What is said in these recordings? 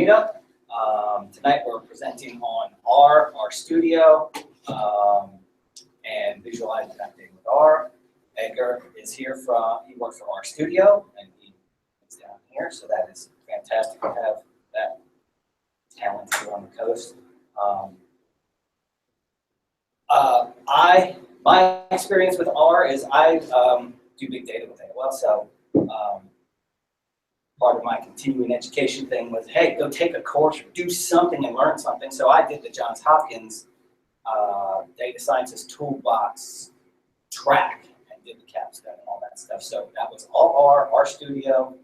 Meetup. Tonight we're presenting on R Studio, and visualize connecting with R. Edgar is here he works for R Studio, and he is down here, so that is fantastic to have that talent here on the coast. My experience with R is I do big data with AOL, so part of my continuing education thing was, hey, go take a course or do something and learn something. So I did the Johns Hopkins Data Scientist Toolbox track and did the capstone and all that stuff. So that was all R Studio,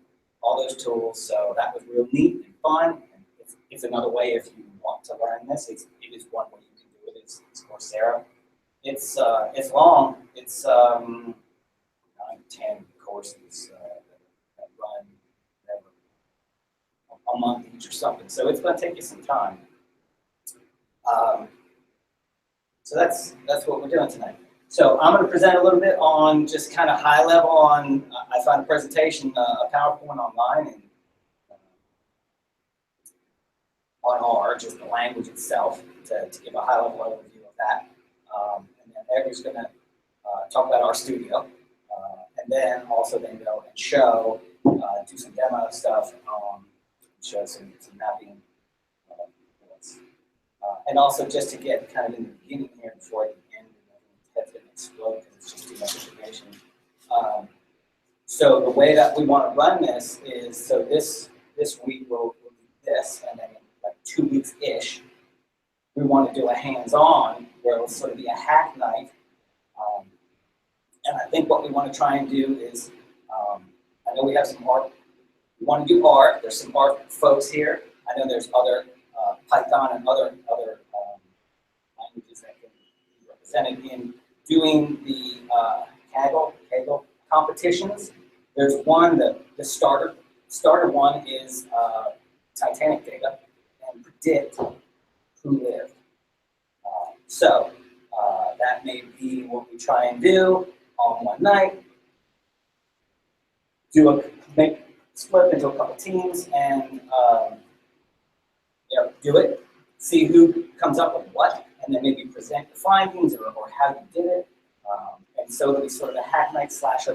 all those tools. So that was real neat and fun. And it's another way if you want to learn this. It is one way you can do it. It's Coursera. It's long. It's 9, 10 courses that run a month each or something. So it's going to take you some time. So that's what we're doing tonight. So I'm going to present a little bit on just kind of high level on, I found a presentation, a PowerPoint online, and on R, just the language itself, to give a high level overview of that. And then Edgar's going to talk about R Studio, and then also then go and show, do some demo stuff, show some mapping points. And also just to get kind of in the beginning here before I end, and then explode because it's just too much information. So the way that we want to run this is, so this week we'll do this, and then in like 2 weeks-ish, we want to do a hands-on where it'll sort of be a hack night. And I think what we want to try and do is, I know we have some art. We want to do art. There's some art folks here. I know there's other Python and other languages that can be represented in doing the Kaggle competitions. There's one, the starter one is Titanic data and predict who lived. So that may be what we try and do on one night. Split into a couple teams and do it. See who comes up with what, and then maybe present the findings or how you did it. And so it'll be sort of a hack night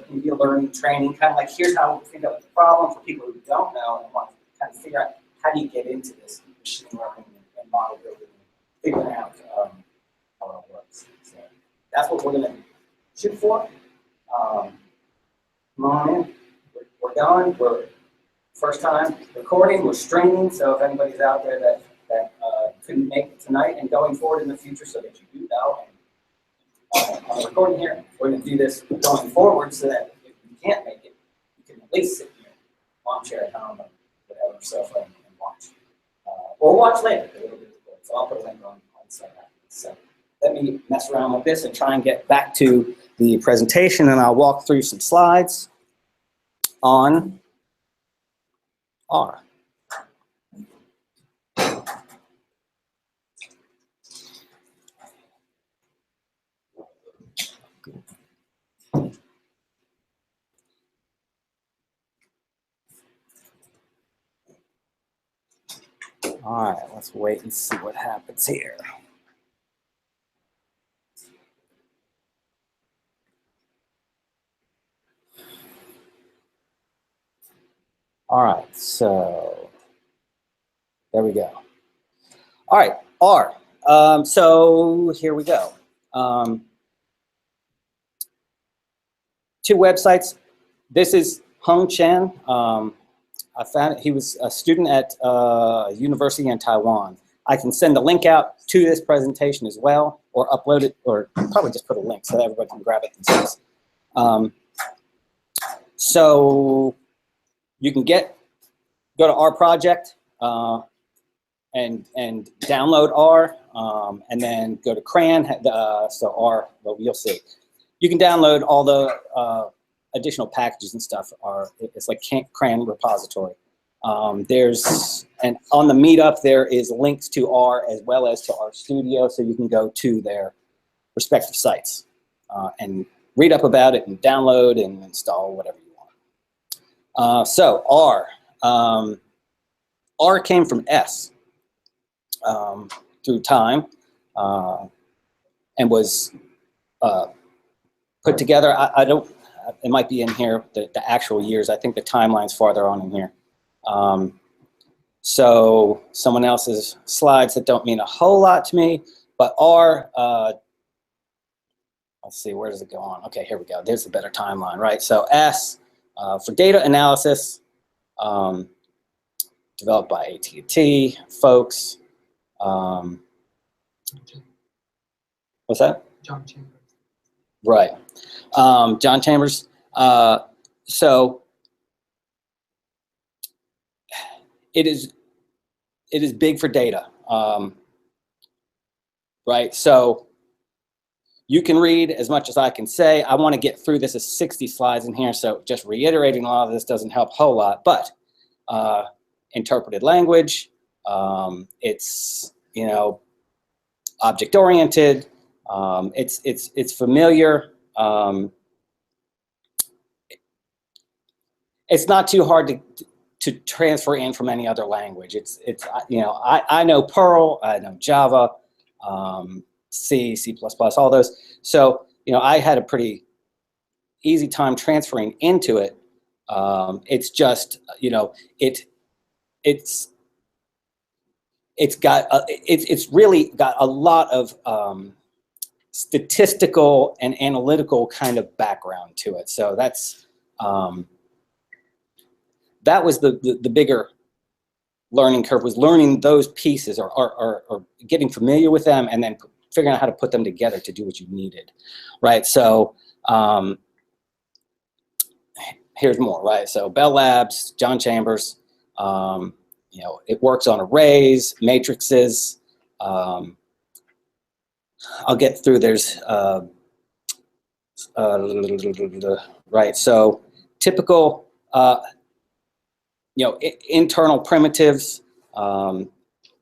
/ maybe a learning training, kind of like here's how we figure out the problem for people who don't know and want to kind of figure out how do you get into this machine learning and model building, figuring out how it works. So that's what we're going to shoot for. Come on in. We're going. We're first time recording. We're streaming. So if anybody's out there that couldn't make it tonight and going forward in the future, so that you do know, and on the recording here, we're going to do this going forward so that if you can't make it, you can at least sit in your armchair at home or whatever, sofa and watch. Or watch later. So I'll put a link on the site. So let me mess around with this and try and get back to the presentation, and I'll walk through some slides on R. All right, let's wait and see what happens here. All right, so there we go. All right, R. So here we go. 2 websites. This is Hung Chen. I found he was a student at a university in Taiwan. I can send the link out to this presentation as well, or upload it, or probably just put a link so that everybody can grab it themselves. So you can go to our project and download R, and then go to CRAN. So R, well, you'll see. You can download all the additional packages and stuff. It's like CRAN repository. And on the Meetup, there is links to R as well as to R Studio, so you can go to their respective sites and read up about it and download and install whatever you want. So R. R came from S through time and was put together. I don't, it might be in here, the actual years. I think the timeline's farther on in here. So someone else's slides that don't mean a whole lot to me, but R, let's see, where does it go on? Okay, here we go. There's a better timeline, right? So S for data analysis, developed by AT&T folks. What's that? John Chambers. Right. John Chambers. So it is big for data, right? So you can read as much as I can say. I want to get through this as 60 slides in here, so just reiterating a lot of this doesn't help a whole lot, but interpreted language, it's, you know, object-oriented, it's familiar. It's not too hard to transfer in from any other language. It's you know, I know Perl, I know Java, C, C++, all those. So, you know, I had a pretty easy time transferring into it. It's just, you know, it's really got a lot of statistical and analytical kind of background to it. So that's that was the bigger learning curve, was learning those pieces or getting familiar with them and then figuring out how to put them together to do what you needed, right? So here's more, right? So Bell Labs, John Chambers, you know, it works on arrays, matrices. I'll get through, there's, right, so typical, you know, internal primitives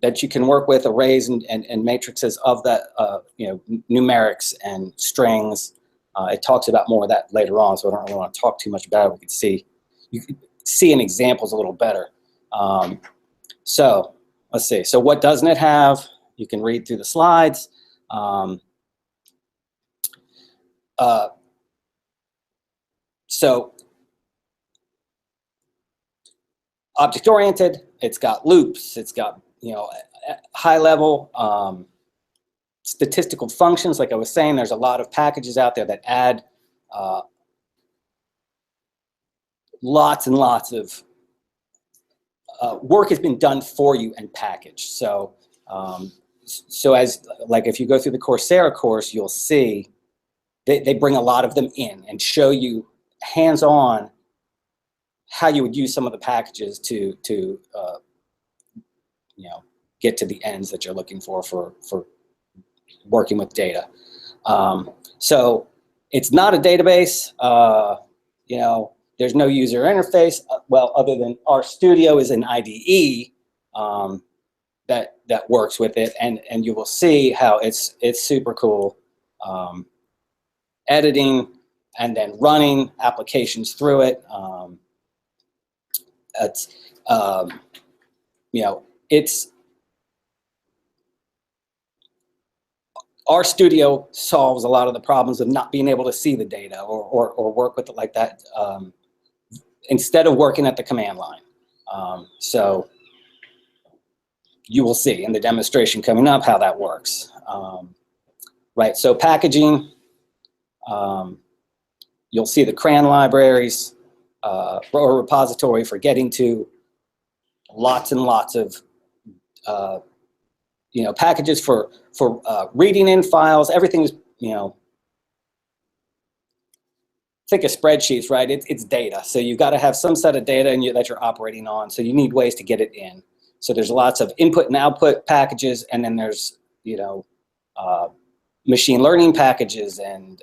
that you can work with, arrays and matrices of that, you know, numerics and strings. It talks about more of that later on, so I don't really want to talk too much about it. We can see, you can see in examples a little better. So let's see. So what doesn't it have? You can read through the slides. So object-oriented, it's got loops, it's got, you know, high-level statistical functions. Like I was saying, there's a lot of packages out there that add lots and lots of work has been done for you and packaged. So, so as, like, if you go through the Coursera course, you'll see they bring a lot of them in and show you hands-on how you would use some of the packages to you know, get to the ends that you're looking for working with data. So it's not a database. You know, there's no user interface. Well, other than RStudio is an IDE that works with it, and you will see how it's super cool. Editing and then running applications through it. It's you know, it's RStudio solves a lot of the problems of not being able to see the data or work with it like that instead of working at the command line. So you will see in the demonstration coming up how that works. Right, so packaging, you'll see the CRAN libraries or repository for getting to lots and lots of you know, packages for reading in files. Everything's, you know, think of spreadsheets, right? It's data. So you've got to have some set of data that you're operating on. So you need ways to get it in. So there's lots of input and output packages, and then there's, you know, machine learning packages and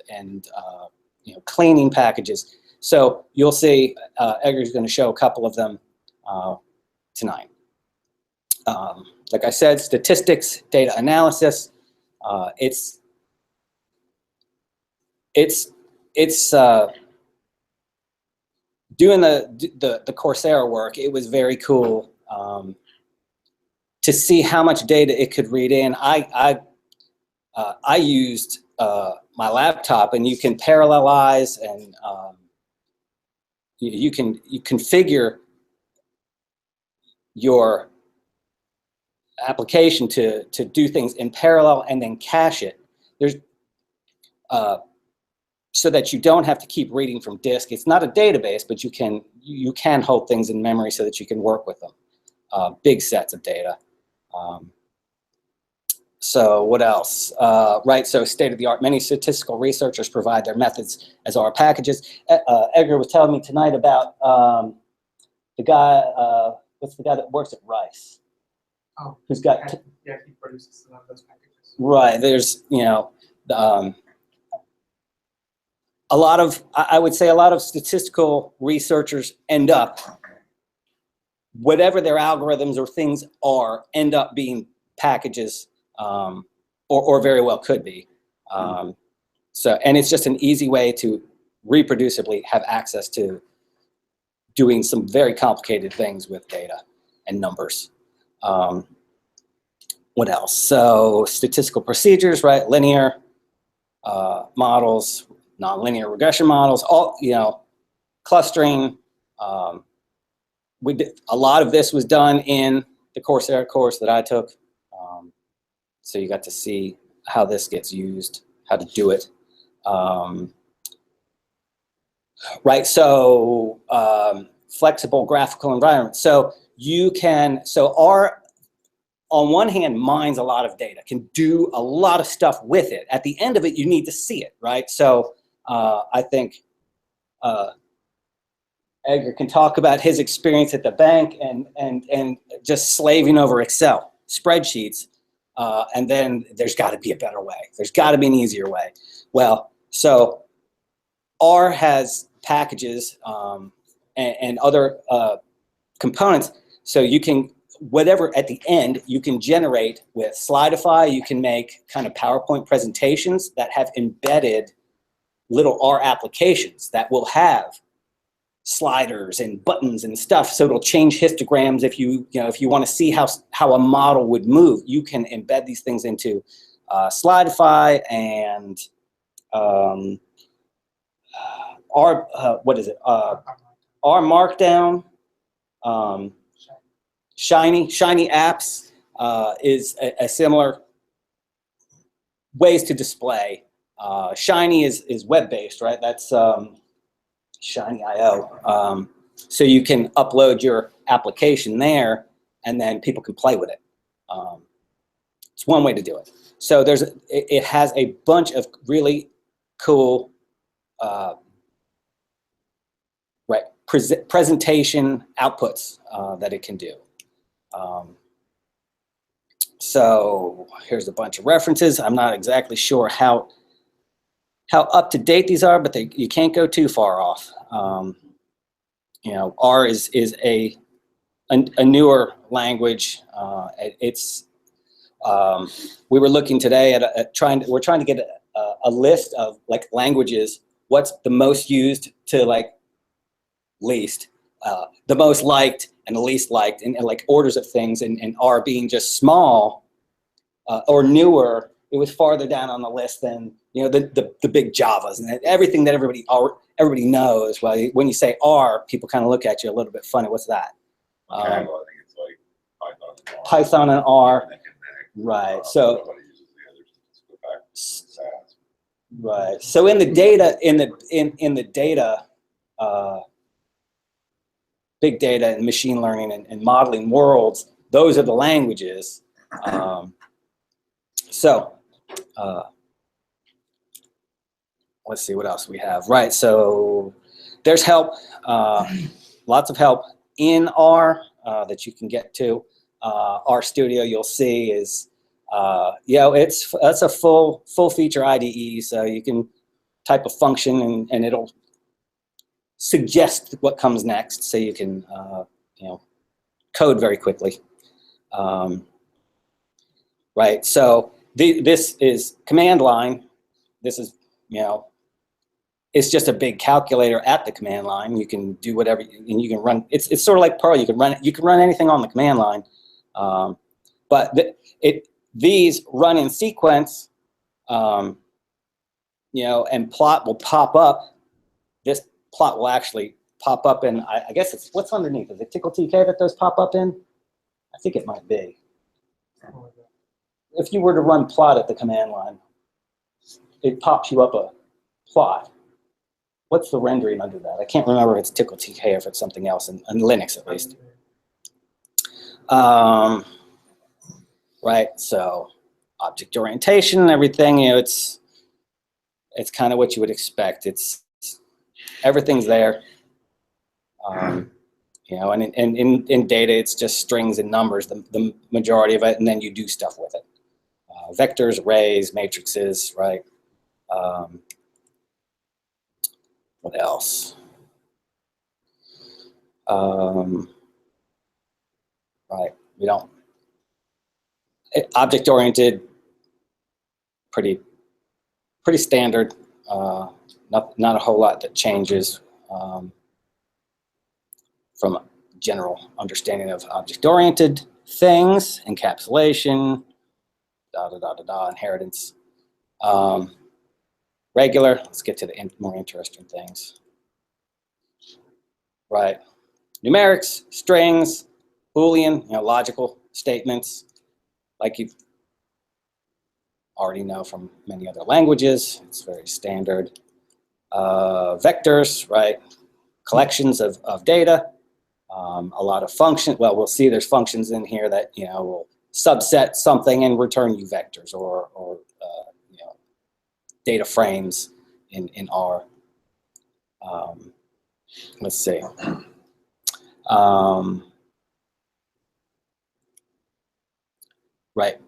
you know, cleaning packages. So you'll see Edgar's going to show a couple of them tonight. Like I said, statistics, data analysis. It's doing the Coursera work. It was very cool to see how much data it could read in, I used my laptop, and you can parallelize, and you configure your application to do things in parallel and then cache it. There's so that you don't have to keep reading from disk. It's not a database, but you can hold things in memory so that you can work with them. Big sets of data. So what else? Right, so state of the art. Many statistical researchers provide their methods as R packages. Edgar was telling me tonight about the guy, what's the guy that works at Rice? Oh, who's got, yeah, he produces a lot of those packages. Right, there's, you know, a lot of, I would say a lot of statistical researchers end up, whatever their algorithms or things are, end up being packages, or very well could be. So, and it's just an easy way to reproducibly have access to doing some very complicated things with data and numbers. What else? So statistical procedures, right? Linear models, nonlinear regression models, all, you know, clustering. We did, a lot of this was done in the Coursera course that I took. So you got to see how this gets used, how to do it. Right, so flexible graphical environment. So you can, so R, on one hand, mines a lot of data, can do a lot of stuff with it. At the end of it, you need to see it, right? So I think Edgar can talk about his experience at the bank and just slaving over Excel spreadsheets. And then there's got to be a better way. There's got to be an easier way. Well, so R has packages and other components. So you can, whatever at the end, you can generate with Slideify. You can make kind of PowerPoint presentations that have embedded little R applications that will have sliders and buttons and stuff, so it'll change histograms. If you want to see how a model would move, you can embed these things into Slideify and R, what is it? R Markdown, Shiny Apps is a similar ways to display. Shiny is web-based, right? That's Shiny.io. So you can upload your application there, and then people can play with it. It's one way to do it. So it has a bunch of really cool presentation outputs that it can do. So here's a bunch of references. I'm not exactly sure how up to date these are, but you can't go too far off. You know, R is a newer language. We were looking today at we're trying to get a list of like languages, what's the most used to like least, the most liked and the least liked, and like orders of things, and R being just small or newer, it was farther down on the list than, you know, the big Javas and everything that everybody knows. Well, when you say R, people kind of look at you a little bit funny. What's that? Okay, well, I think it's like Python and R. Right. So. Right. So in the data, in the data, big data and machine learning and modeling worlds, those are the languages. Let's see what else we have. Right, so there's help, lots of help in R that you can get to. R Studio, you'll see, is you know, that's a full feature IDE, so you can type a function and it'll suggest what comes next, so you can you know, code very quickly. Right, so this is command line. This is, you know, it's just a big calculator at the command line. You can do whatever, and you can run. It's sort of like Perl. You can run anything on the command line. but these run in sequence, and plot will pop up. This plot will actually pop up in, I guess it's, what's underneath? Is it tickle TK that those pop up in? I think it might be. If you were to run plot at the command line, it pops you up a plot. What's the rendering under that? I can't remember if it's tickle TK or if it's something else, in Linux at least. Right, so object orientation and everything, it's kind of what you would expect. Everything's there. And in data, it's just strings and numbers, the majority of it, and then you do stuff with it. Vectors, arrays, matrices, right? What else? Right, we don't. Object-oriented, pretty standard. Not a whole lot that changes from a general understanding of object-oriented things, encapsulation, inheritance. Regular, let's get to the more interesting things. Right, numerics, strings, Boolean, logical statements, like you already know from many other languages. It's very standard. Vectors, right, collections of data. A lot of functions. Well, we'll see there's functions in here that will subset something and return you vectors or data frames in R. Let's see. Right,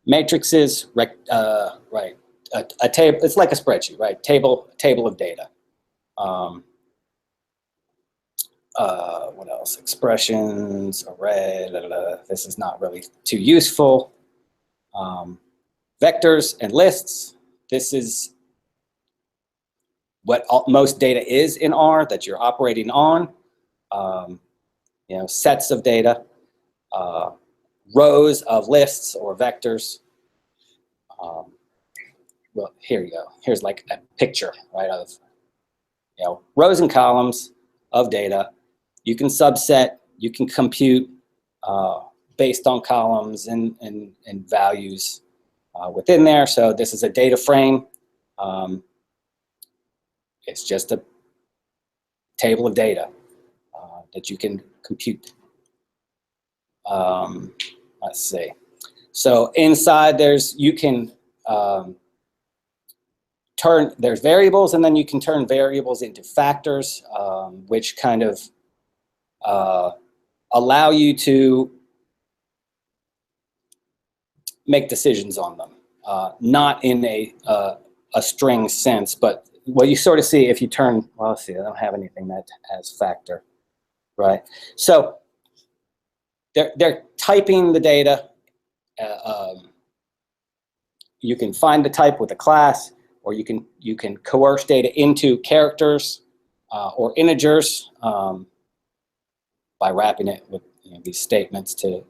matrices. Right, a table. It's like a spreadsheet, right? Table of data. What else? Expressions, array, This is not really too useful. Vectors and lists. This is what most data is in R that you're operating on. Sets of data, rows of lists or vectors. Well, here you go. Here's like a picture, right, of rows and columns of data. You can subset, you can compute based on columns and values within there. So this is a data frame. It's just a table of data that you can compute. Let's see. So inside there's variables, and then you can turn variables into factors, which kind of allow you to make decisions on them. Not in a string sense, but what you sort of see if you turn, well, let's see, I don't have anything that has factor, right? So they're typing the data. You can find the type with a class, or you can coerce data into characters or integers by wrapping it with these statements to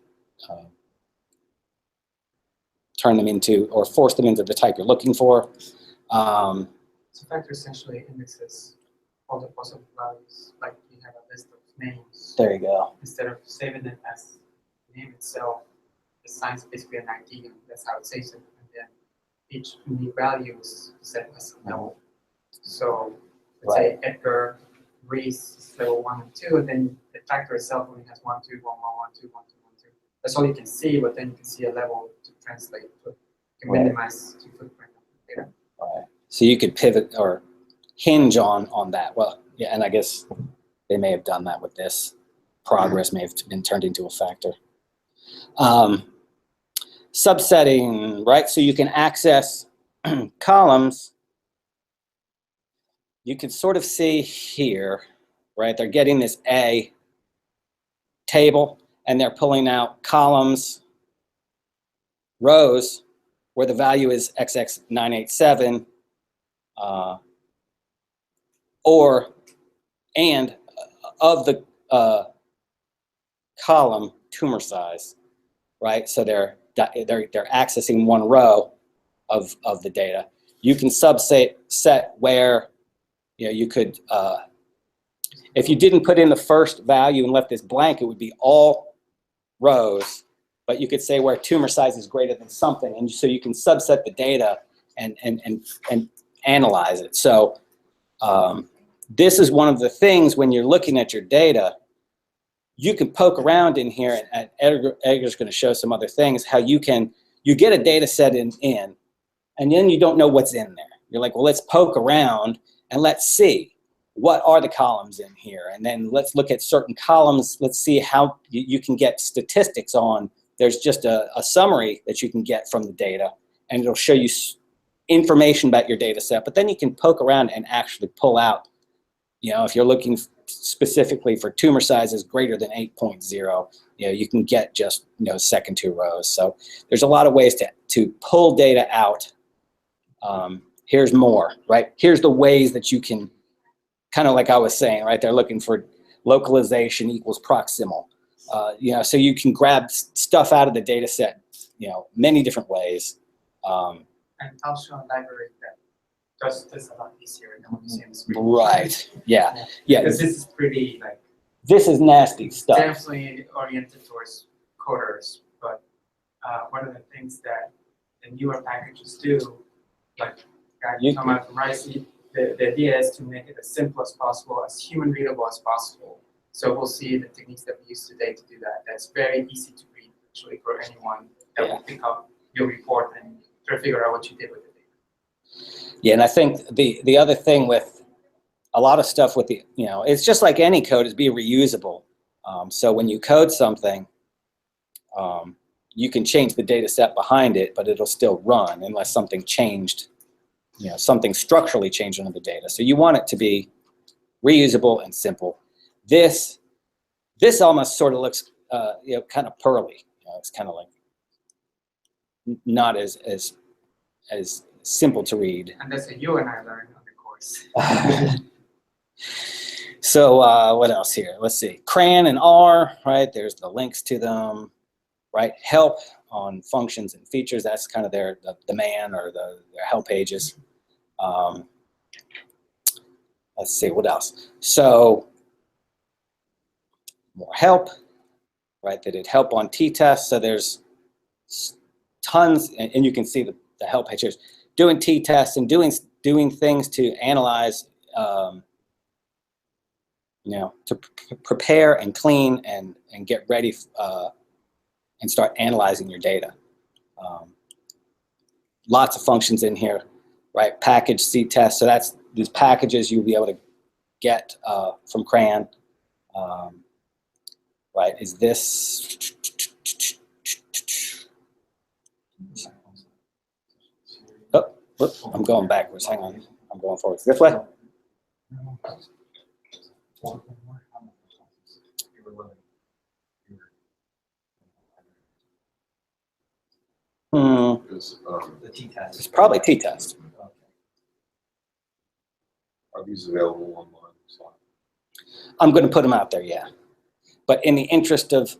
turn them into or force them into the type you're looking for. So factor essentially indexes all the possible values, like you have a list of names. There you go. Instead of saving it as the name itself, it assigns basically an ID, and that's how it saves it. And then each unique value is set as a level. So let's say Edgar Reese is level 1 and 2, and then the factor itself only has 1, 2, 1, 1, 1, 2, 1, 2, 1, 2. That's all you can see, but then you can see a level to translate. You can minimize to footprint of the data. Right. So you could pivot or hinge on that. Well, yeah, and I guess they may have done that with this. Progress may have been turned into a factor. Subsetting, right? So you can access columns. You can sort of see here, right? They're getting this A table, and they're pulling out columns, rows, where the value is XX987, and of the column tumor size. right? So they're accessing one row of the data. You can subset where, you know, you could, if you didn't put in the first value and left this blank, it would be all rows, but you could say where tumor size is greater than something, and so you can subset the data and analyze it. So this is one of the things when you're looking at your data, you can poke around in here, and Edgar's going to show some other things, how you get a data set in, and then you don't know what's in there. You're like, well, let's poke around and let's see what are the columns in here. And then let's look at certain columns. Let's see how you can get statistics on. There's just a summary that you can get from the data, and it'll show you information about your data set. But then you can poke around and actually pull out, you know, if you're looking specifically for tumor sizes greater than 8.0, you know, you can get just, you know, second two rows. So there's a lot of ways to pull data out. Here's more, right? Here's the ways that you can, kind of like I was saying, right? They're looking for localization equals proximal. You know, so you can grab stuff out of the data set, you know, many different ways. And also a library that does this a lot easier than what you see on the screen. Right, yeah. Because this is pretty, like, This is nasty stuff. definitely oriented towards coders, but one of the things that the newer packages do, like You- come out from Rice, the idea is to make it as simple as possible, as human readable as possible. So we'll see the techniques that we use today to do that. That's very easy to read, actually, for anyone that will pick up your report and try to figure out what you did with the data. Yeah, and I think the other thing with a lot of stuff with the, you know, it's just like any code is be reusable. So when you code something, you can change the data set behind it, but it'll still run unless something changed, you know, something structurally changed under the data. So you want it to be reusable and simple. This almost sort of looks, you know, kind of pearly. You know, it's kind of like not as simple to read. And that's what you and I learned on the course. So what else here? Let's see. CRAN and R, right? There's the links to them, right? Help on functions and features. That's kind of the man or their help pages. Let's see, what else? So more help, right? They did help on t-tests. So there's tons, and you can see the help pages doing t-tests and doing things to analyze, you know, to prepare and clean and get ready and start analyzing your data. Lots of functions in here, right? Package c-test. So that's these packages you'll be able to get from CRAN. Right? Is this? Oh, I'm going backwards. Hang on. I'm going forwards. This way. The t-test. It's probably t-test. Are these available online? I'm going to put them out there, yeah. But in the interest of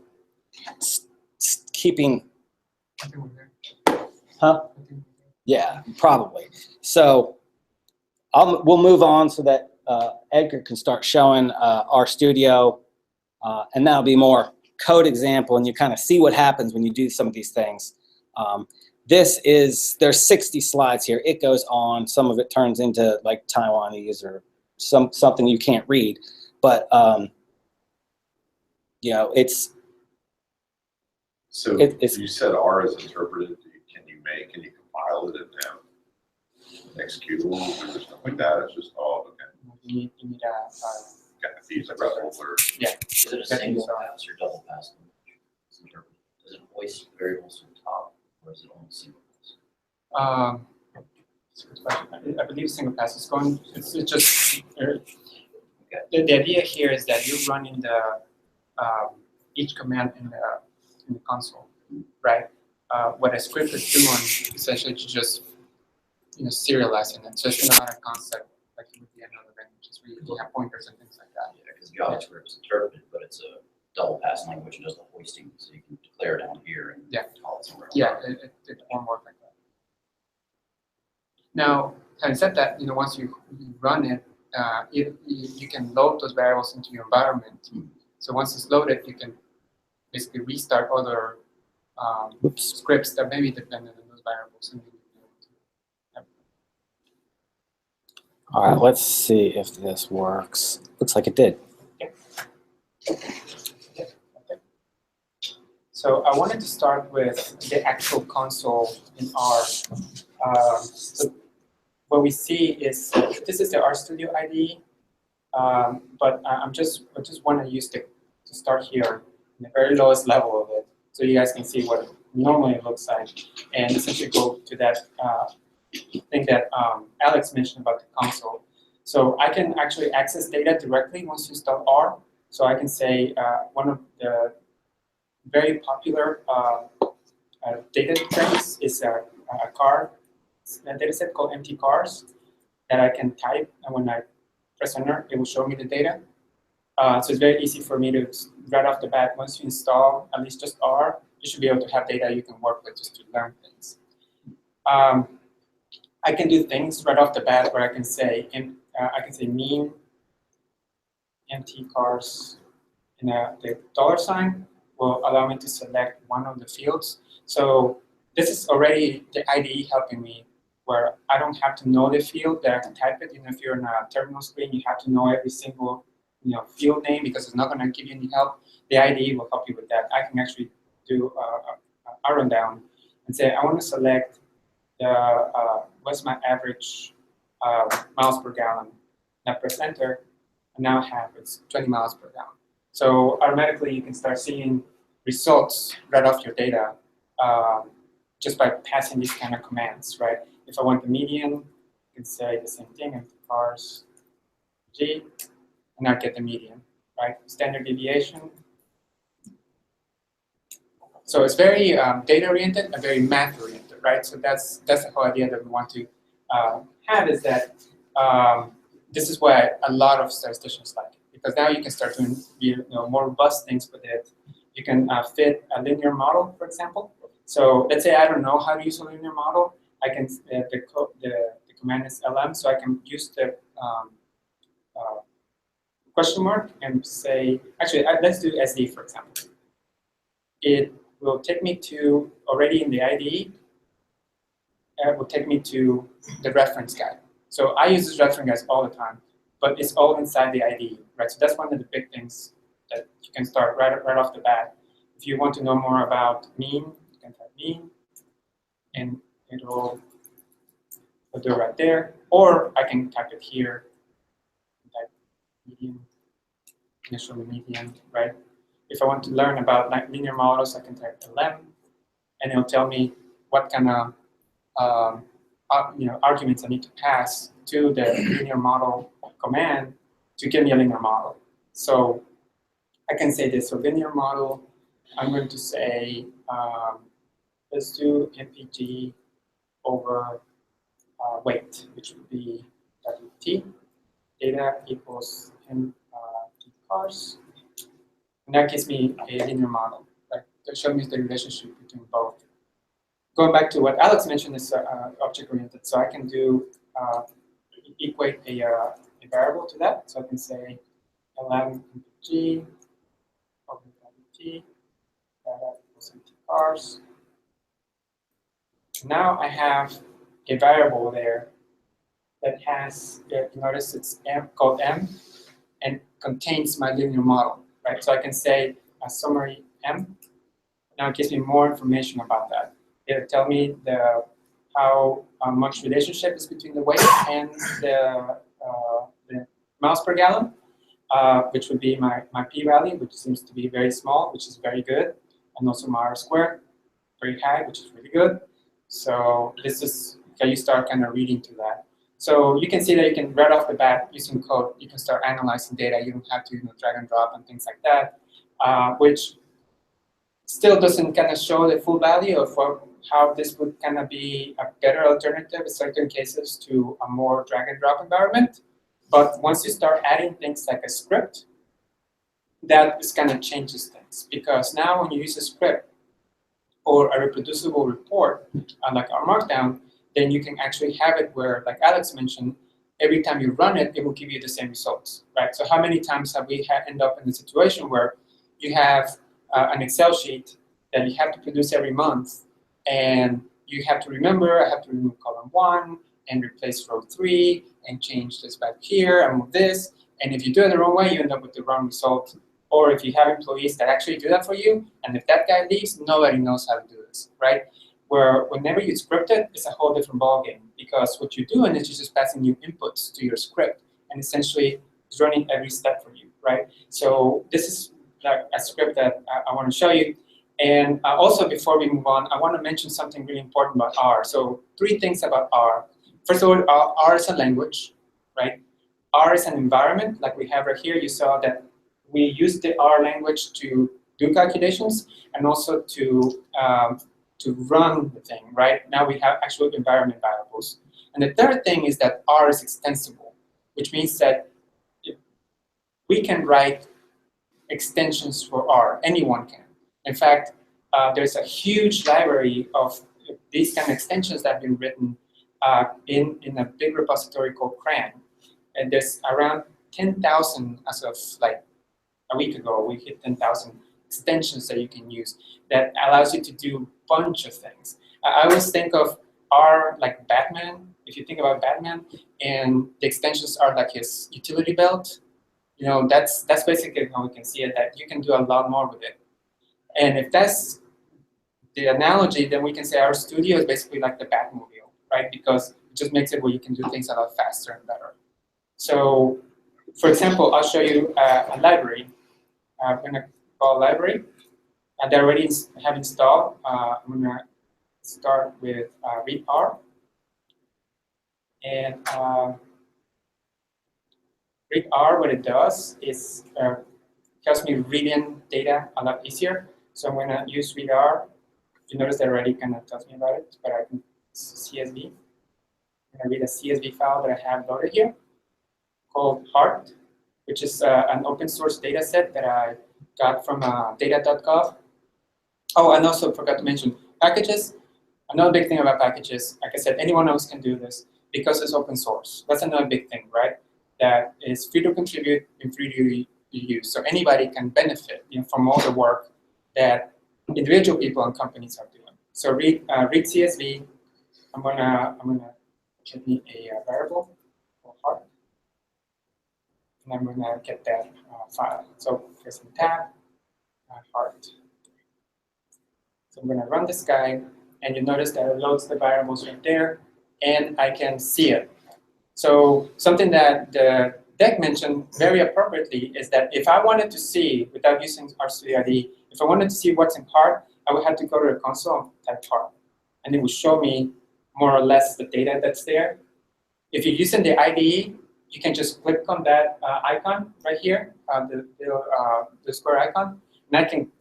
keeping, huh? Yeah, probably. So we'll move on so that Edgar can start showing our studio, and that'll be more code example, and you kind of see what happens when you do some of these things. There's 60 slides here. It goes on. Some of it turns into like Taiwanese or something you can't read. But, you know, it's... So it's, you said R is interpreted. Can you compile it and have executable or something like that? It's just, oh, okay. You need a Got the fees like RESTful or yeah. Is it a single pass or double pass? Is it voice variables from the top, or is it only single pass? I believe single pass is going. It's just the idea here is that you're running the each command in the console, right? What a script is doing essentially to just serializing it. So it's not a concept like it would be another language. We have pointers and things like that. Yeah, because JavaScript is interpreted, but it's a double pass language and does the hoisting, so you can declare down here and Yeah. call it somewhere else. Yeah, it won't work like that. Now, having said that, once you run it, you can load those variables into your environment. So once it's loaded, you can basically restart other scripts that may be dependent on those variables. And All right, let's see if this works. Looks like it did. So I wanted to start with the actual console in R. So what we see is this is the RStudio IDE, but I just want to use to start here in the very lowest level of it, so you guys can see what it normally looks like, and essentially go to that thing that Alex mentioned about the console. So I can actually access data directly once you install R. So I can say one of the very popular data frames is a car, a data set called empty cars that I can type, and when I press enter, it will show me the data. So it's very easy for me to, right off the bat, once you install at least just R, you should be able to have data you can work with just to learn things. I can do things right off the bat where I can say mean empty cars, and the $ will allow me to select one of the fields. So this is already the IDE helping me, where I don't have to know the field, that I can type it. If you're in a terminal screen, you have to know every single field name because it's not going to give you any help. The IDE will help you with that. I can actually do a rundown and say I want to select the what's my average miles per gallon. Now press enter, and now I have it's 20 miles per gallon. So automatically you can start seeing results right off your data just by passing these kind of commands, right? If I want the median, I can say the same thing, empty cars G, and I get the median, right? Standard deviation. So it's very data-oriented and very math-oriented, right? So that's the whole idea that we want to have, is that this is why a lot of statisticians like it, because now you can start doing more robust things with it. You can fit a linear model, for example. So let's say I don't know how to use a linear model. I can the command is lm, so I can use the question mark and say, actually, let's do SD, for example. It will take me to, already in the IDE, it will take me to the reference guide. So I use this reference guide all the time, but it's all inside the IDE, right? So that's one of the big things that you can start right off the bat. If you want to know more about mean, you can type mean, and it'll do it right there. Or I can type it here, type median, initial median, right? If I want to learn about linear models, I can type LM, and it'll tell me what kind of arguments I need to pass to the linear model command to give me a linear model. So I can say this. So linear model, I'm going to say, let's do MPG over weight, which would be WT. Data equals MT cars. And that gives me a linear model, right? That shows me the relationship between both. Going back to what Alex mentioned is object-oriented, so I can do equate a variable to that. So I can say lm_g over WT, data equals empty cars. Now I have a variable there that has, notice it's called m, and contains my linear model, right? So I can say a summary m. Now it gives me more information about that. It'll tell me how much relationship is between the weight and the miles per gallon, which would be my p-value, which seems to be very small, which is very good, and also my r-squared, very high, which is really good. So this is how you start kind of reading to that. So you can see that you can, right off the bat, using code, you can start analyzing data. You don't have to drag and drop and things like that, which still doesn't kind of show the full value of how this would kind of be a better alternative in certain cases to a more drag and drop environment. But once you start adding things like a script, that is kind of changes things, because now when you use a script or a reproducible report, like our Markdown, then you can actually have it where, like Alex mentioned, every time you run it, it will give you the same results, right? So how many times have we end up in a situation where you have an Excel sheet that you have to produce every month, and you have to remember, I have to remove column 1 and replace row 3 and change this back here and move this. And if you do it the wrong way, you end up with the wrong result. Or if you have employees that actually do that for you, and if that guy leaves, nobody knows how to do this, right? Where whenever you script it, it's a whole different ballgame, because what you're doing is you're just passing new inputs to your script, and essentially it's running every step for you, right? So this is like a script that I want to show you. And also, before we move on, I want to mention something really important about R. So 3 things about R. First of all, R is a language, right? R is an environment, like we have right here. You saw that we use the R language to do calculations and also to run the thing, right? Now we have actual environment variables. And the third thing is that R is extensible, which means that we can write extensions for R. Anyone can. In fact, there's a huge library of these kind of extensions that have been written in a big repository called CRAN. And there's around 10,000 as of like a week ago. We hit 10,000 extensions that you can use that allows you to do a bunch of things. I always think of R like Batman. If you think about Batman, and the extensions are like his utility belt, you know, that's basically how we can see it, that you can do a lot more with it. And if that's the analogy, then we can say our studio is basically like the Batmobile, right? Because it just makes it where you can do things a lot faster and better. So, for example, I'll show you a library. I'm going to call library. They already have installed. I'm going to start with read R. And read R, what it does is helps me read in data a lot easier. So I'm going to use read R. You notice that already kind of tells me about it, but I can CSV. I'm going to read a CSV file that I have loaded here called Heart, which is an open source data set that I got from data.gov. Oh, and also forgot to mention packages. Another big thing about packages, like I said, anyone else can do this because it's open source. That's another big thing, right? That is free to contribute and free to use. So anybody can benefit, you know, from all the work that individual people and companies are doing. So read CSV. I'm gonna give me a variable for Heart, and I'm gonna get that file. So press tab, Heart. So I'm going to run this guy, and you notice that it loads the variables right there, and I can see it. So something that the deck mentioned very appropriately is that if I wanted to see, without using RStudio, if I wanted to see what's in Heart, I would have to go to the console and type Heart, and it would show me more or less the data that's there. If you're using the IDE, you can just click on that icon right here, the square icon, and I can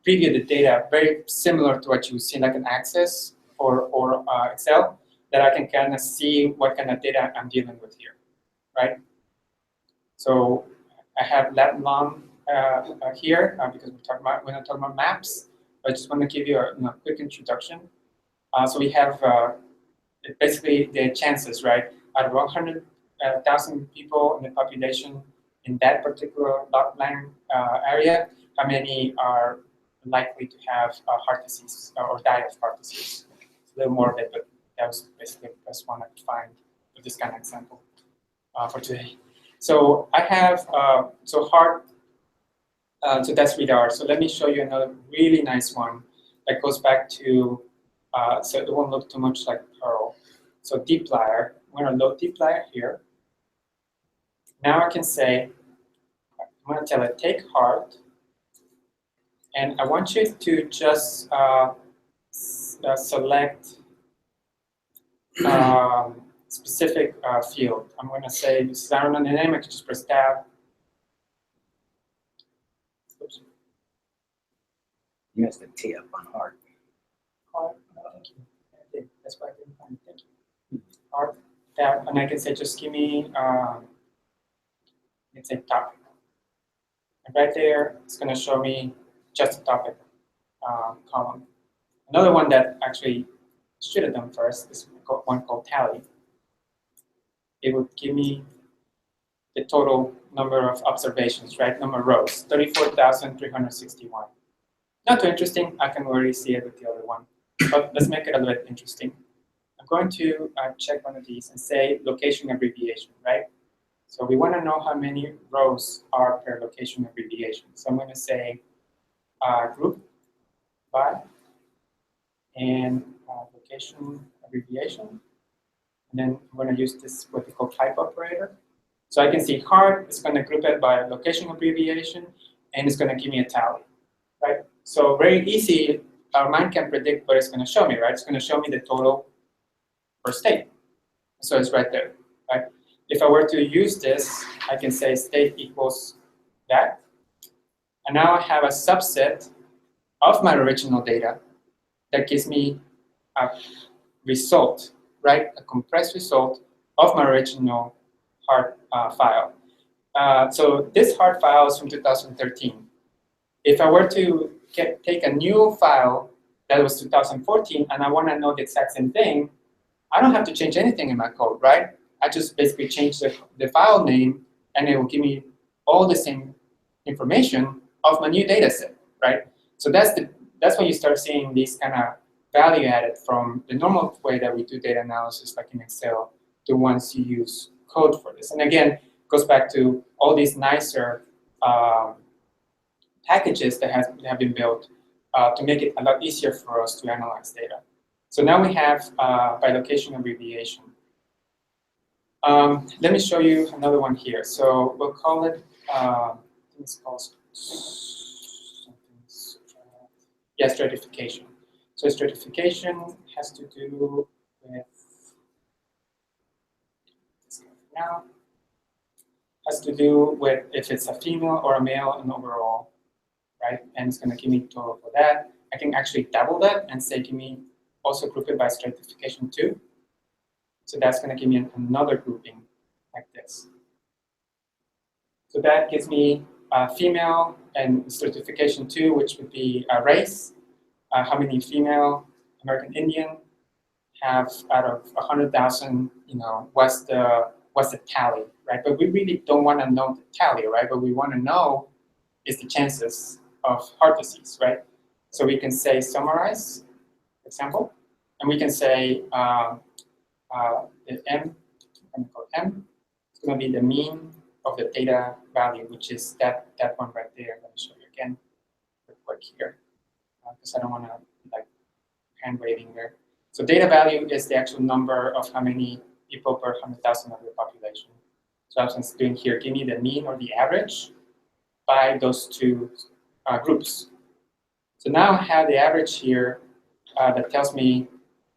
preview the data very similar to what you see like an Access or Excel, that I can kind of see what kind of data I'm dealing with here, right? So I have lat and long here because we're not talking about maps. I just want to give you a quick introduction. So we have basically the chances, right? Out of 100,000 people in the population in that particular dot line area, how many are likely to have heart disease or die of heart disease? It's a little more of it, but that was basically the best one I could find with this kind of example for today. So I have, so heart, so that's radar. So let me show you another really nice one that goes back to, so it won't look too much like Perl. So dplyr, I'm going to load dplyr here. Now I can say, I'm going to tell it take heart, and I want you to just select specific field. I'm going to say, this is I don't know the name, I can just press tab. Oops. You missed a T up on heart. Heart, thank you. I did. That's why I didn't find it. Thank you. Heart, tab, and I can say, just give me, let's say topic. right there, it's going to show me just a topic column. Another one that actually should have done first is one called tally. It would give me the total number of observations, right? Number of rows, 34,361. Not too interesting. I can already see it with the other one. But let's make it a little bit interesting. I'm going to check one of these and say location abbreviation, right? So we want to know how many rows are per location abbreviation. So I'm going to say group by and location abbreviation. And then I'm going to use this what we call type operator. So I can see hard, it's going to group it by location abbreviation, and it's going to give me a tally, right? So very easy, our mind can predict what it's going to show me, right? It's going to show me the total per state. So it's right there, right? If I were to use this, I can say state equals that. And now I have a subset of my original data that gives me a result, right? A compressed result of my original hard file. So this hard file is from 2013. If I were to take a new file that was 2014 and I want to know the exact same thing, I don't have to change anything in my code, right? I just basically change the file name and it will give me all the same information of my new data set, right? So that's when you start seeing these kind of value added from the normal way that we do data analysis, like in Excel, to once you use code for this. And again, it goes back to all these nicer packages that have been built to make it a lot easier for us to analyze data. So now we have by location abbreviation. Let me show you another one here. So we'll call it, I think it's called stratification. So stratification has to do with, now, has to do with if it's a female or a male and overall, right? And it's going to give me total for that. I can actually double that and say, give me also group it by stratification 2. So that's going to give me another grouping like this. So that gives me female and stratification 2, which would be a race. How many female American Indian have out of 100,000, what's the tally, right? But we really don't want to know the tally, right? But we want to know is the chances of heart disease, right? So we can say summarize, example, and we can say the M, I'm going to call M, it's going to be the mean of the data value, which is that one right there. Let me show you again, real quick here, because I don't want to like hand waving there. So data value is the actual number of how many people per 100,000 of the population. So I was doing here, give me the mean or the average by those two groups. So now I have the average here that tells me,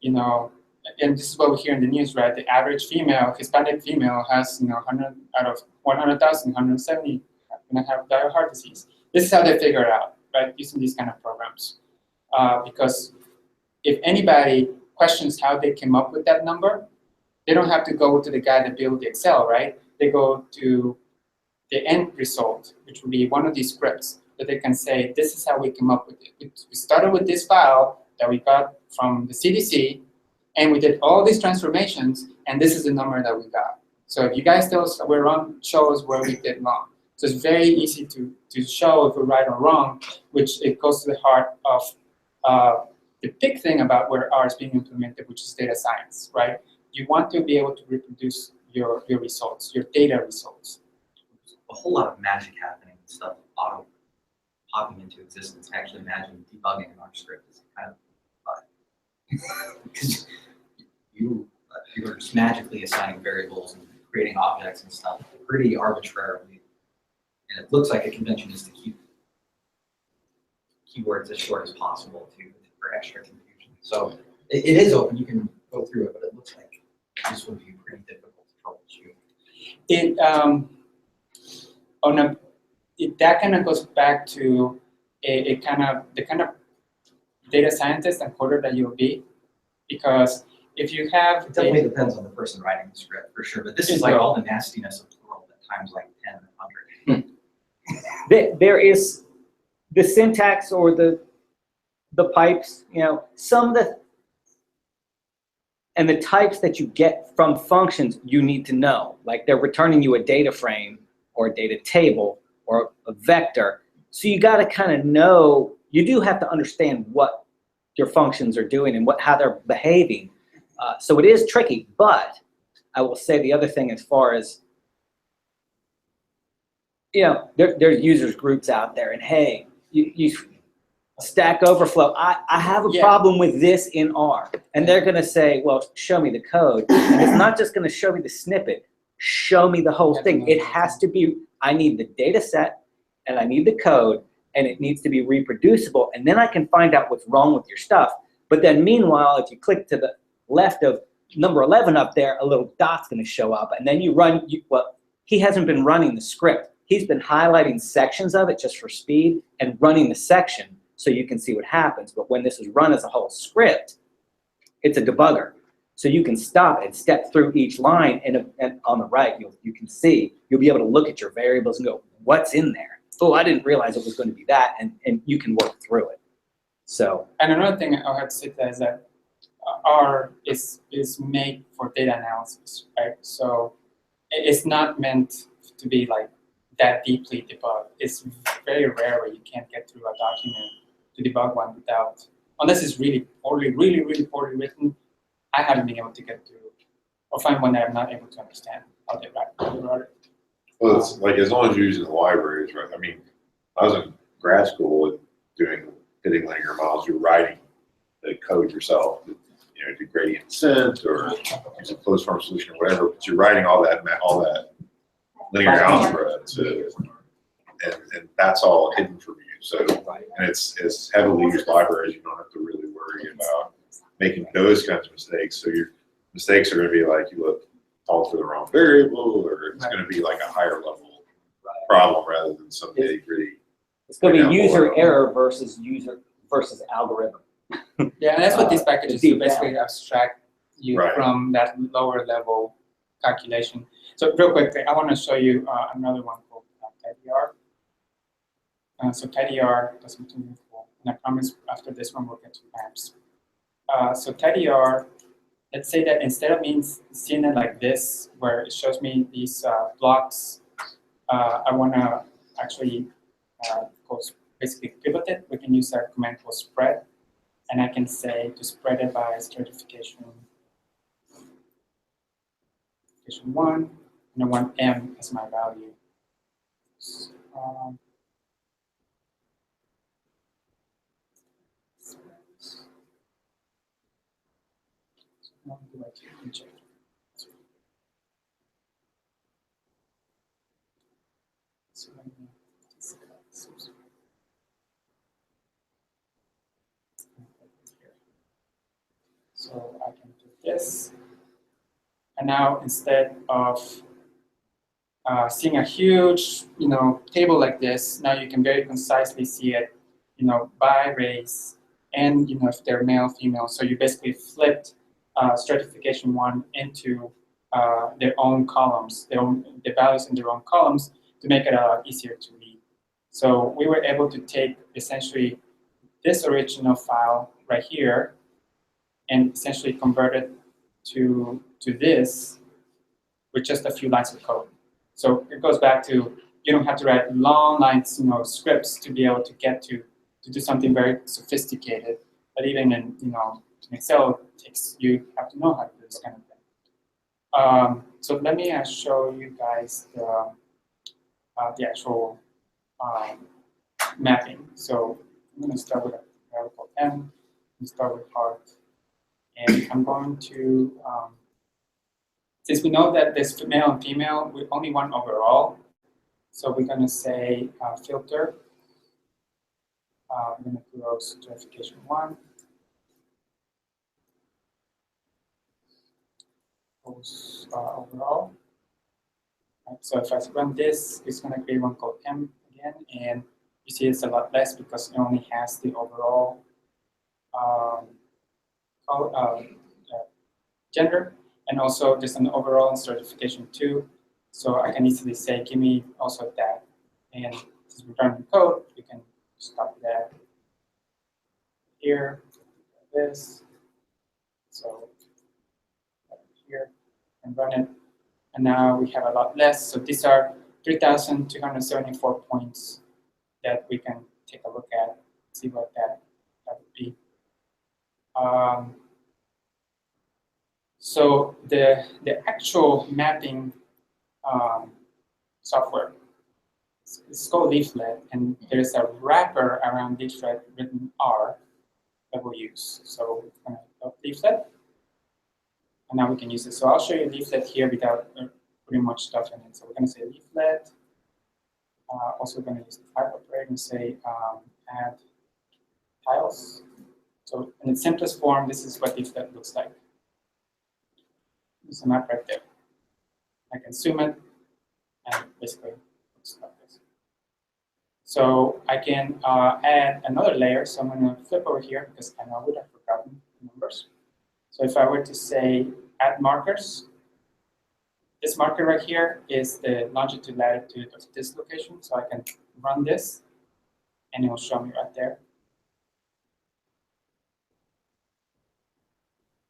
and this is what we hear in the news, right? The average female, Hispanic female, has 100 out of 100,000, 170 are going to have die of heart disease. This is how they figure it out, right? Using these kind of programs, because if anybody questions how they came up with that number, they don't have to go to the guy that built the Excel, right? They go to the end result, which will be one of these scripts that they can say, this is how we came up with it. We started with this file that we got from the CDC, and we did all these transformations, and this is the number that we got. So if you guys tell us we're wrong, show us where we did wrong. So it's very easy to show if we're right or wrong, which it goes to the heart of the big thing about where R is being implemented, which is data science, right? You want to be able to reproduce your results, your data results. A whole lot of magic happening and stuff auto popping into existence. I actually imagine debugging an R script is kind of because you are just magically assigning variables and creating objects and stuff pretty arbitrarily. And it looks like a convention is to keep keywords as short as possible for extra confusion. So it is open, you can go through it, but it looks like this would be pretty difficult to troubleshoot. That kind of goes back to the kind of data scientist and coder that you'll be, because if you have it definitely depends on the person writing the script for sure, but this is like all the nastiness of the world at times like 10 and 100. there is the syntax or the pipes, some of the, and the types that you get from functions you need to know. Like they're returning you a data frame or a data table or a vector. So you got to kind of know, you do have to understand what your functions are doing and how they're behaving. So it is tricky, but I will say the other thing as far as, there's users groups out there, and hey, you Stack Overflow, I have a problem with this in R. And they're going to say, well, show me the code. And it's not just going to show me the snippet, show me the whole thing. It has to be, I need the data set, and I need the code, and it needs to be reproducible, and then I can find out what's wrong with your stuff. But then meanwhile, if you click to the left of number 11 up there, a little dot's going to show up, and then you run, well, he hasn't been running the script. He's been highlighting sections of it just for speed and running the section so you can see what happens. But when this is run as a whole script, it's a debugger. So you can stop and step through each line, and on the right, you can see, you'll be able to look at your variables and go, what's in there? Oh, I didn't realize it was going to be that, and you can work through it. So. And another thing I have to say is that R is made for data analysis, right? So it's not meant to be like that deeply debugged. It's very rare where you can't get through a document to debug one without, unless it's really poorly written. I haven't been able to get through or find one that I'm not able to understand how they wrote it. Well, it's like, as long as you're using the libraries, right? I mean, I was in grad school and hitting linear models, you're writing the code yourself, do gradient descent or use a closed form solution or whatever, but you're writing all that linear algebra and that's all hidden from you. So, and it's heavily used libraries, you don't have to really worry about making those kinds of mistakes. So your mistakes are going to be like, you look all for the wrong variable, or it's going to be like a higher level problem rather than some nitty gritty. It's going to be user error versus algorithm. Yeah, and that's what these packages do, basically abstract you from that lower level calculation. So real quick, I want to show you another one called TidyR. So TidyR does something really cool. And I promise after this one we'll get to maps. So TidyR, let's say that instead of me seeing it like this, where it shows me these blocks, I want to actually basically pivot it. We can use that command called spread. And I can say to spread it by stratification 1, and I want M as my value. So I can do this. And now instead of seeing a huge, table like this, now you can very concisely see it, by race and, if they're male, female. So you basically flipped stratification 1 into their own columns, the values in their own columns to make it a lot easier to read. So we were able to take essentially this original file right here and essentially convert it to this with just a few lines of code. So it goes back to, you don't have to write long lines, scripts to be able to get to do something very sophisticated. But even in, in Excel, you have to know how to do this kind of thing. So let me show you guys the actual mapping. So I'm going to start with a variable M. We start with heart. And I'm going to, since we know that there's male and female, we only want overall. So we're going to say filter. I'm going to go stratification 1. Overall. Right, so if I run this, it's going to create one called M again. And you see it's a lot less because it only has the overall gender, and also there's an overall stratification 2. So I can easily say, give me also that. And since we're running code, we can stop that here, this. So here and run it. And now we have a lot less. So these are 3,274 points that we can take a look at, see what that would be. So the actual mapping software is called Leaflet, and there's a wrapper around Leaflet written R that we'll use. So we're going to go Leaflet, and now we can use it. So I'll show you Leaflet here without putting much stuff in it. So we're going to say Leaflet. Also going to use the type operator and say add tiles. So in its simplest form, this is what Leaflet looks like. There's a map right there. I can zoom it, and basically it looks like this. So I can add another layer. So I'm going to flip over here because I know I would have forgotten the numbers. So if I were to say add markers, this marker right here is the longitude, latitude of this location. So I can run this, and it will show me right there.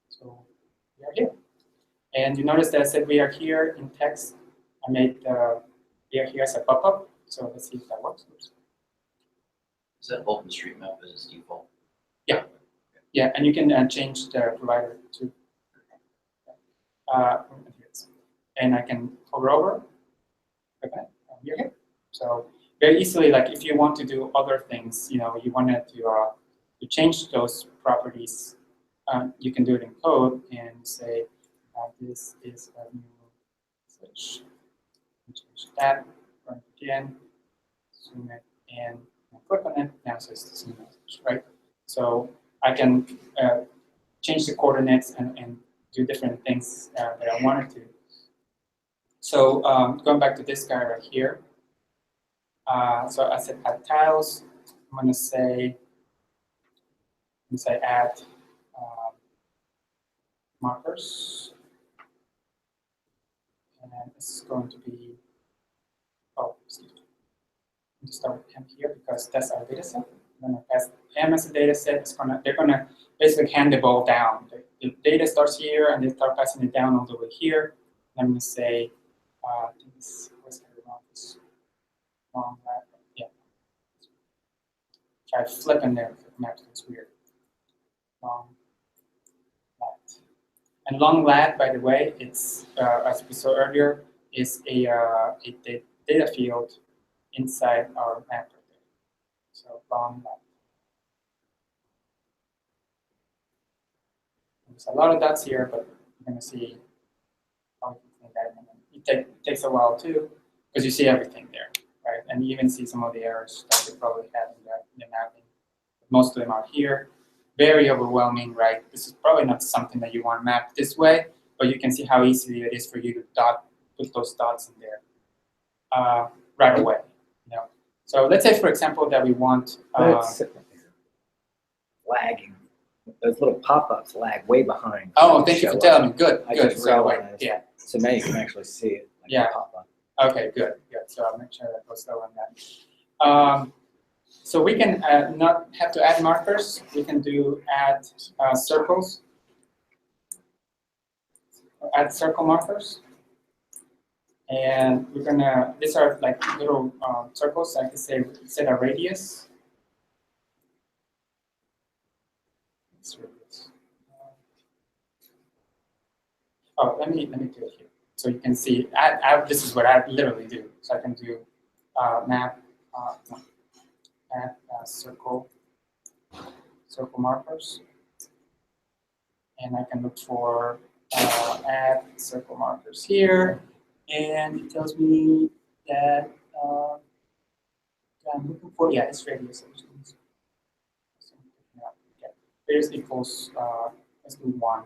So we are here. And you notice that I said we are here in text. I made we are here as a pop-up. So let's see if that works. Oops. Is that OpenStreetMap as its default? Yeah. Yeah, and you can change the provider too. And I can hover over. Okay, you're here. So very easily, like if you want to do other things, you know, you wanted to change those properties, you can do it in code and say this is a new switch. Change that, run it again, zoom it, and click on it. Now it says this new message, right? So I can change the coordinates and do different things that I wanted to. So going back to this guy right here. So I said add tiles. I'm going to say add markers. And it's going to be, oh, excuse me. I'm going to start with M here because that's our data set. I'm going to pass M as a data set. They're going to basically hand the ball down. The data starts here and they start passing it down all the way here. And I'm going to say, this, where's this? Long lat, yeah. Try flipping there if the map looks weird. Long lat. And long lat, by the way, it's as we saw earlier, is a data field inside our map right there. So long lat. There's a lot of dots here, but you're going to see how we can clean that. It takes a while too, because you see everything there, right? And you even see some of the errors that they probably have in the mapping. Most of them are here. Very overwhelming, right? This is probably not something that you want to map this way, but you can see how easily it is for you to put those dots in there right away. You know. So let's say, for example, that we want. Lagging. Those little pop-ups lag way behind. Oh, thank you for telling me. Good, I good. just So realized. yeah. So now you can actually see it. Like Yeah. Pop up. Okay, good, good. So I'll make sure that goes slow on that. So we can not have to add markers. We can do add circles. Add circle markers. And we're gonna, these are like little circles. I can say set a radius. Oh, let me do it here. So you can see, this is what I literally do. So I can do map, add circle markers. And I can look for add circle markers here. And it tells me that I'm looking for, yeah, it's radius. Yeah. Radius equals, let's do 1.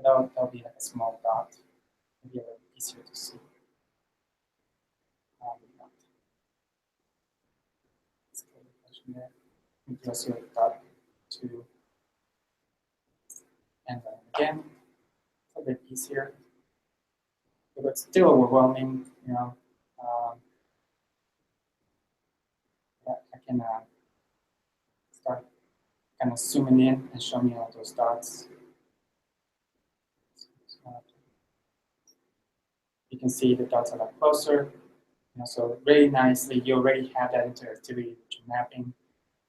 But that'll be like a small dot. Maybe a little easier to see. There. Let's do a dot 2. And then again, a bit easier. But it's still overwhelming, you know. can start kind of zooming in and show me all those dots. You can see the dots are a lot closer. So really nicely, you already have that interactivity with your mapping.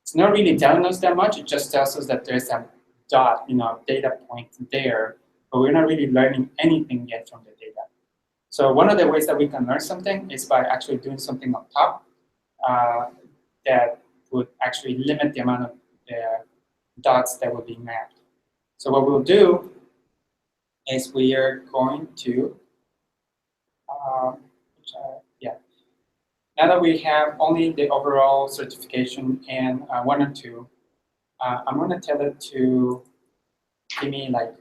It's not really telling us that much. It just tells us that there's a dot, data point there, but we're not really learning anything yet from the data. So one of the ways that we can learn something is by actually doing something on top that would actually limit the amount of dots that will be mapped. So what we'll do is we are going to, now that we have only the overall certification and 1 or 2, I'm going to tell it to give me like,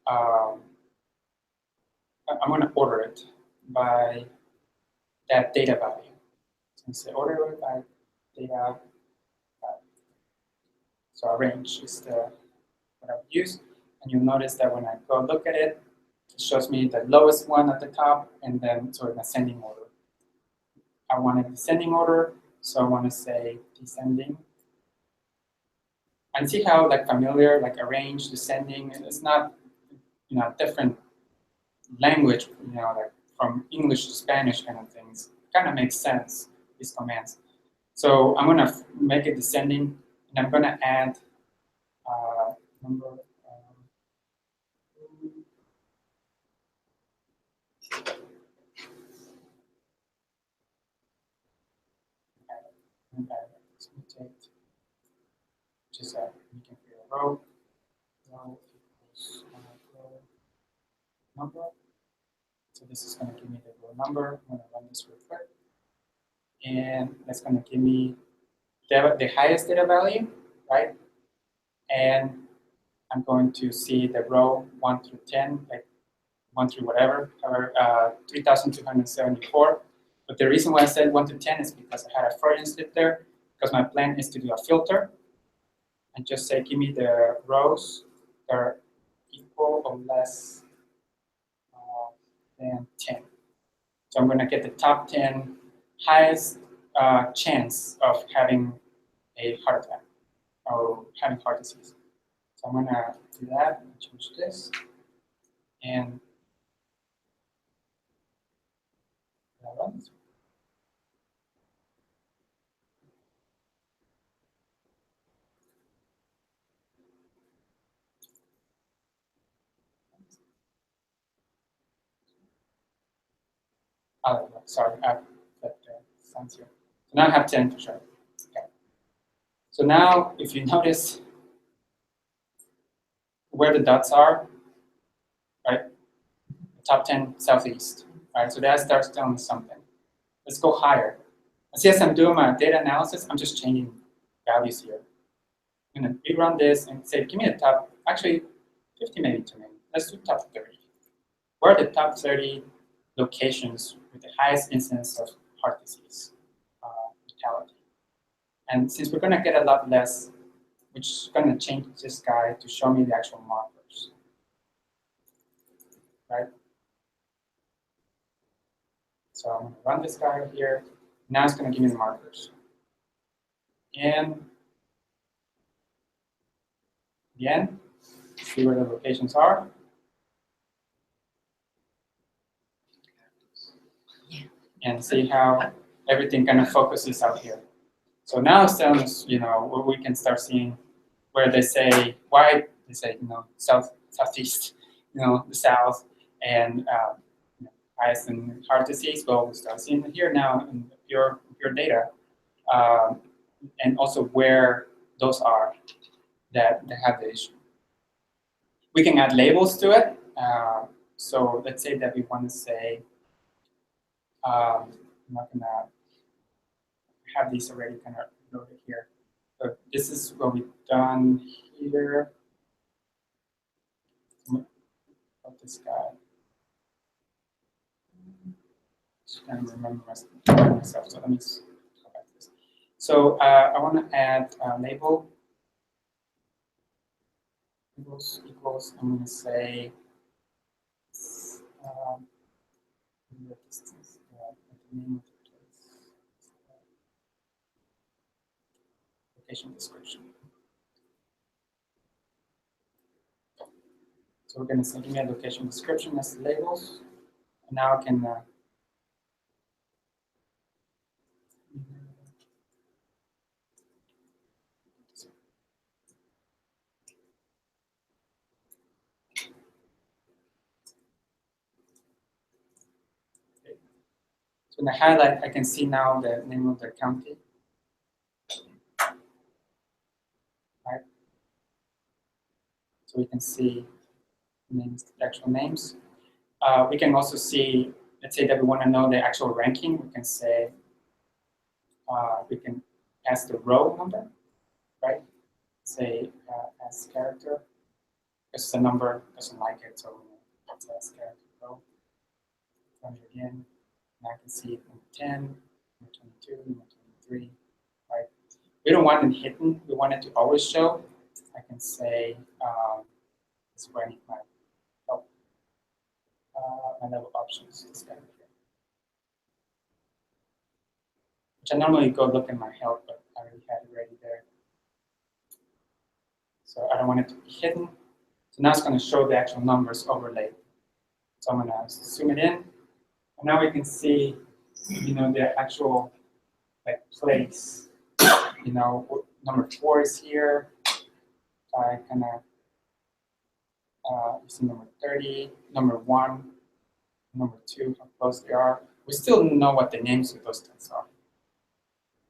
I'm going to order it by that data value. So say order it by data value. So a range is what I would use. And you'll notice that when I go look at it, it shows me the lowest one at the top and then sort of ascending order. I want a descending order, so I want to say descending. And see how like familiar, like arrange, descending, it's not, different language, like from English to Spanish kind of things. It kind of makes sense, these commands. So I'm going to make it descending, and I'm going to add number. Which is we can create a row equals row number. So this is going to give me the row number. I'm going to run this real quick. And that's going to give me the highest data value, right? And I'm going to see the row 1 through 10, like 1 through whatever, 3,274. But the reason why I said 1 to 10 is because I had a Freudian slip there, because my plan is to do a filter and just say, give me the rows that are equal or less than 10. So I'm going to get the top 10 highest chance of having a heart attack or having heart disease. So I'm going to do that and change this. And that runs. Oh, sorry, I put the signs here. So now I have 10 for sure. Okay. So now, if you notice where the dots are, right? The top 10 southeast, right? So that starts telling me something. Let's go higher. And see, as I'm doing my data analysis, I'm just changing values here. I'm going to rerun this and say, give me the top, actually 50 maybe too many. Let's do top 30. Where are the top 30 locations with the highest incidence of heart disease mortality? And since we're going to get a lot less, we're just going to change this guy to show me the actual markers, right? So I'm going to run this guy here. Now it's going to give me the markers. And again, see where the locations are. And see how everything kind of focuses out here. So now it's telling us, where we can start seeing where they say white, they say, southeast, the south, and highest in heart disease. Well, we start seeing it here now in the pure data, and also where those are that have the issue. We can add labels to it. So let's say that we want to say, I'm not going to have these already kind of loaded here. But this is what we've done here. Of this guy. Just can't remember myself, so let me go back to this. So I want to add a label. Labels equals, I'm going to say, the distance, the name of the place. application description. So we're going to say give me a location description as the labels. And now I can so in the highlight, I can see now the name of the county. Right? So we can see names, the actual names. We can also see, let's say that we want to know the actual ranking. We can say, we can ask the row number, right? Say as character. Because the number doesn't like it, so let's ask character row. Run it again. And I can see number 10, number 22, number 23, right? We don't want it hidden. We want it to always show. I can say, this is where I need my help, my level options. This guy here. Which I normally go look in my help, but I already had it ready there. So I don't want it to be hidden. So now it's going to show the actual numbers overlaid. So I'm going to zoom it in. And now we can see, the actual place. Number 4 is here. I kind of you see number 30, number 1, number 2, how close they are. We still know what the names of those things are.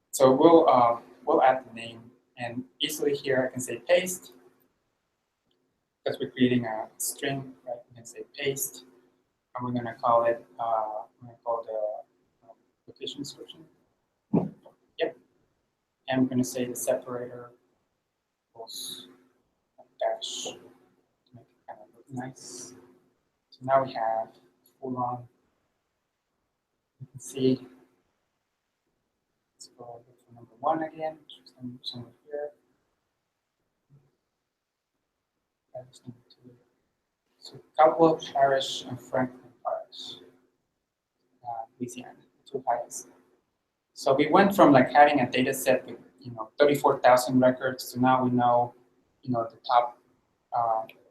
So we'll add the name, and easily here I can say paste, because we're creating a string, right? We can say paste, and we're going to call it, the location description. Yep. And we're going to say the separator equals dash to make it kind of look nice. So now we have full on. You can see. Let's go look for number 1 again. Somewhere here. That's number 2. So Caldwell Parish and Franklin Parish, Louisiana, 2 highest. So we went from having a data set with 34,000 records to now we know the top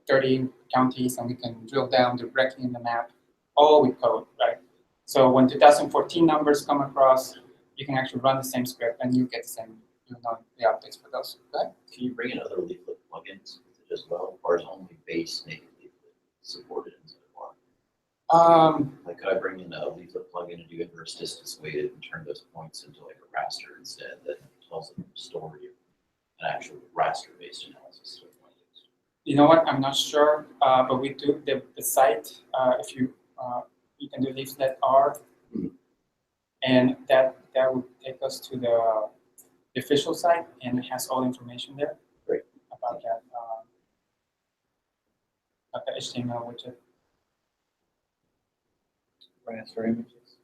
30 counties, and we can drill down directly in the map, all with code, right? So when 2014 numbers come across, you can actually run the same script and you get the same, the updates for those. Right? Can you bring in other leaflet plugins with it as well, or is only base native leaflet supported inside of R? Could I bring in a leaflet plugin and do inverse distance weighted and turn those points into a raster instead that tells them the story of an actual raster-based analysis? You know what? I'm not sure, but we do the site. If you can do leaflet R, and that would take us to the official site, and it has all the information there. Great. About that, about the HTML widget. Raster images.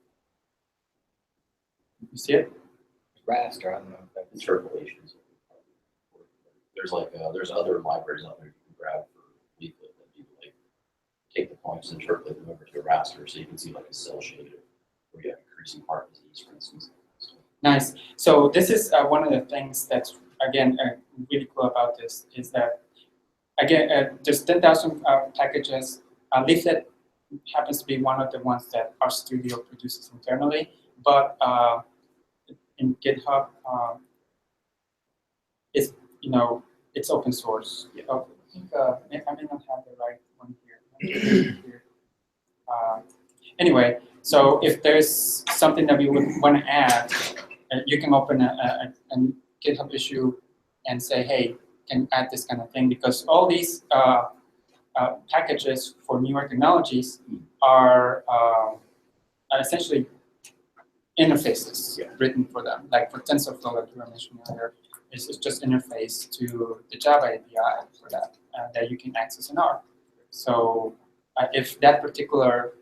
You see it? Raster, I don't know if that's. Interpolations. There's other libraries out there you can grab for leaflet that you take the points and interpolate them over to a raster, so you can see a cell shaded where you have increasing heart disease, for instance. Nice. So this is one of the things that's again really cool about this is that again there's 10,000 packages. Leaflet happens to be one of the ones that our studio produces internally, but in GitHub, it's open source. Yeah. I think I may not have the right one here. Anyway, so if there's something that we would want to add, you can open a GitHub issue and say, hey, can add this kind of thing, because all these packages for newer technologies are essentially interfaces written for them. Like for TensorFlow that you were mentioning earlier, it's just interface to the Java API for that that you can access in R. So if that particular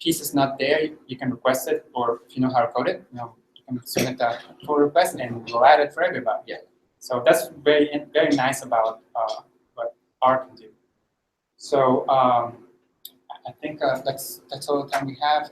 piece is not there, you can request it, or if you know how to code it, you can submit a pull request and we'll add it for everybody. Yeah. So that's very nice about what R can do. So I think that's all the time we have.